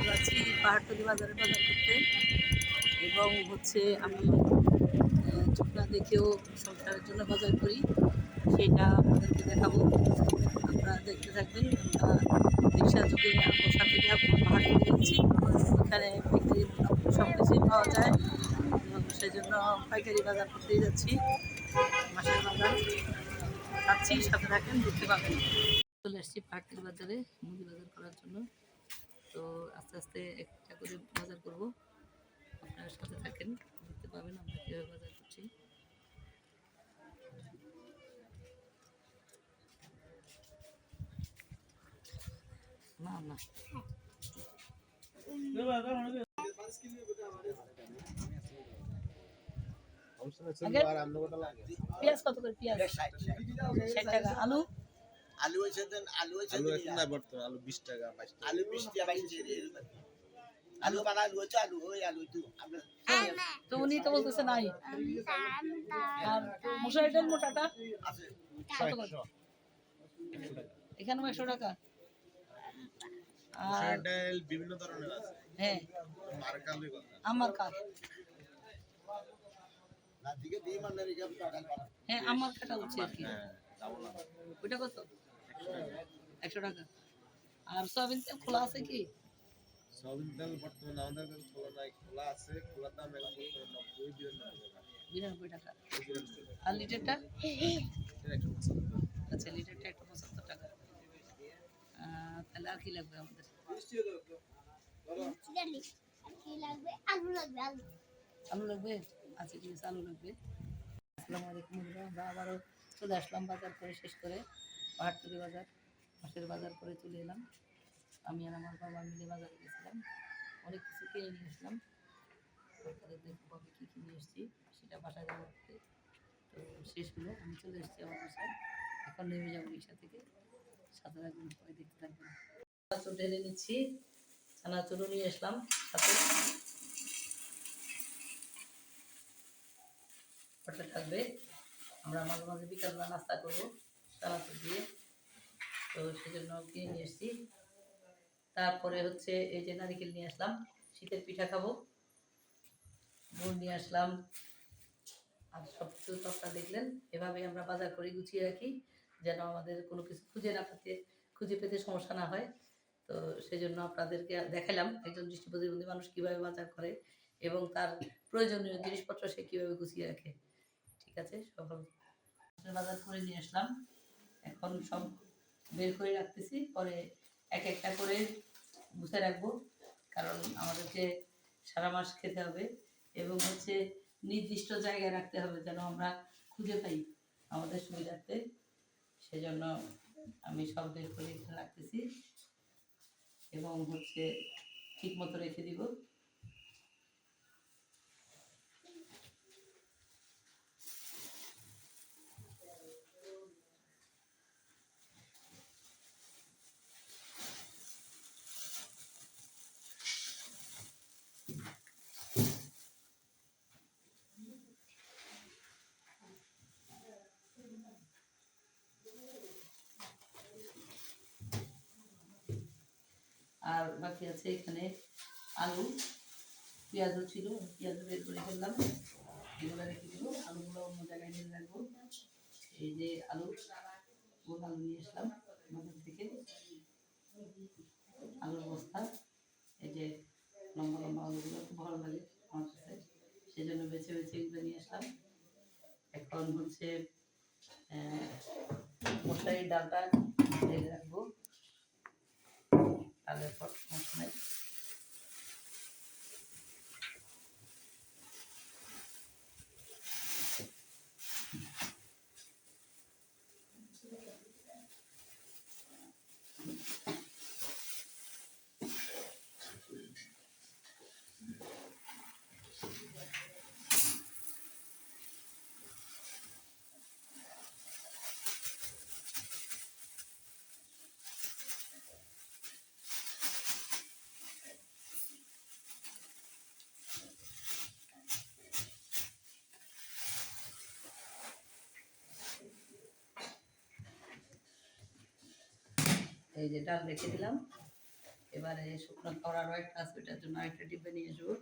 যাচ্ছি পাহাড়তলি বাজারে বাজার করতে এবং হচ্ছে আমি চোখ না দেখেও সংসারের জন্য বাজার করি, সেটা আপনাদেরকে দেখাবো। আপনারা দেখতে থাকবেন। আমরা রিক্সা যোগে বসা থেকে পাহাড়তলি যাচ্ছি, ওখানে বিক্রি সব কিছুই পাওয়া যায় এবং সেই জন্য পাইকারি বাজার করতেই যাচ্ছি। মাসের বাজার যাচ্ছি, সাথে থাকেন, দেখতে পাবেন। চলে এসেছি পাহাড়তলি বাজারে মুদি বাজার করার জন্য। তো আস্তে আস্তে একটা করে বাজার করব, আপনার সাথে থাকেন, দেখতে পাবেন আমরা কীভাবে বাজার করছি। না না পেঁয়াজ কত করে? পেঁয়াজ 60 টাকা। আলু আলু হয়েছে দেন, আলু হয়েছে না বর্তমান আলু 20 টাকা 22 টাকা, আলু 20 টাকা 22 টাকা, আলু বানা আলু হচ্ছে, আলু ওই আলু তো উনি তো বলতেছে নাই। আর মশারি ডাল মোটাটা আছে কত করে? এখানেও 100 টাকা। আর ডাল বিভিন্ন ধরনের আছে। হ্যাঁ, মার্কা আলু কথা আমার কাঠ। না দিকে দিয়ে মানে রেখে টাকা পাওয়া। হ্যাঁ, আমার কাটা হচ্ছে আর কি। ওইটা কত? 100 টাকা। আর সয়াবিন তেল খোলা আছে কি? সয়াবিন তেল বর্তমানে আমাদের কাছে খোলা নাই, খোলা আছে, খোলা দাম এখন 92 টাকা। আর লিটারটা? আচ্ছা, লিটারটা 175 টাকা। তাহলে আর কি লাগবে আমাদের? আলু লাগবে। আচ্ছা ঠিক আছে, আলু লাগবে। আসসালামু আলাইকুম বন্ধুরা, আমরা আবারও চলে আসলাম বাজার করে শেষ করে। পাহাড়তলি বাজার, মাসের বাজার করে চলে এলাম। আমি আর আমার বাবা মিলে বাজারে গেছিলাম, অনেক কিছু কিনে নিয়ে আসলাম। আপনাদের দেখবো আমি কী কী নিয়ে এসেছি, সেটা বাসায় যাওয়া করতে। তো শেষ হলো, আমি চলে এসেছি আমার বাসায়। এখন নেমে যাবো রিক্সা থেকে, সাথে রাখবেন, সবাই দেখতে থাকবেন। চানাচুর ঢেলে নিচ্ছি, চানাচুরও নিয়ে আসলাম সাথে, ওটা থাকবে। আমরা মাঝে মাঝে বিকালবেলা নাস্তা করবো চানাচুর দিয়ে, তো সেজন্য কিনে নিয়ে এসেছি। তারপরে হচ্ছে এই যে নারিকেল নিয়ে আসলাম, শীতের পিঠা খাবো। গুড় নিয়ে আসলাম। আর সব কিছু তো আপনারা দেখলেন, এভাবেই আমরা বাজার করে গুছিয়ে রাখি, যেন আমাদের কোনো কিছু খুঁজে পেতে সমস্যা না হয়। তো সেই জন্য আপনাদেরকে দেখালাম একজন দৃষ্টি প্রতিবন্ধী মানুষ কীভাবে বাজার করে এবং তার প্রয়োজনীয় জিনিসপত্র সে কীভাবে গুছিয়ে রাখে। ঠিক আছে, সকল বাজার করে নিয়ে আসলাম। এখন সব বের করে রাখতেছি, পরে এক একটা করে গুছিয়ে রাখবো, কারণ আমাদেরকে সারা মাস খেতে হবে এবং হচ্ছে নির্দিষ্ট জায়গায় রাখতে হবে, যেন আমরা খুঁজে পাই আমাদের সুবিধার্থে। সেজন্য আমি সব বের করে রাখতেছি এবং হচ্ছে ঠিক মতো রেখে দিব। আর বাকি আছে এখানে আলু, পেঁয়াজও ছিল, পেঁয়াজও বের করে ফেললাম, এগুলো রেখে দিব। আলুগুলো অন্য জায়গায় নিয়ে রাখবো। এই যে আলু, গোল আলু নিয়ে আসলাম বাজার থেকে, আলুর বস্তা। এই যে লম্বা লম্বা আলুগুলো খুব ভালো লাগে আমার কাছে, সেই জন্য বেছে বেছে এগুলো নিয়ে আসলাম। এখন হচ্ছে মশারির ডালটা ঢেলে রাখবো, ডালের পর মশলাই। এই যে ডাল রেখে দিলাম, এবারে শুকনো খাওয়ার আরও একটা আছে, ওইটার জন্য আরেকটা ডিব্বা নিয়ে আসবো।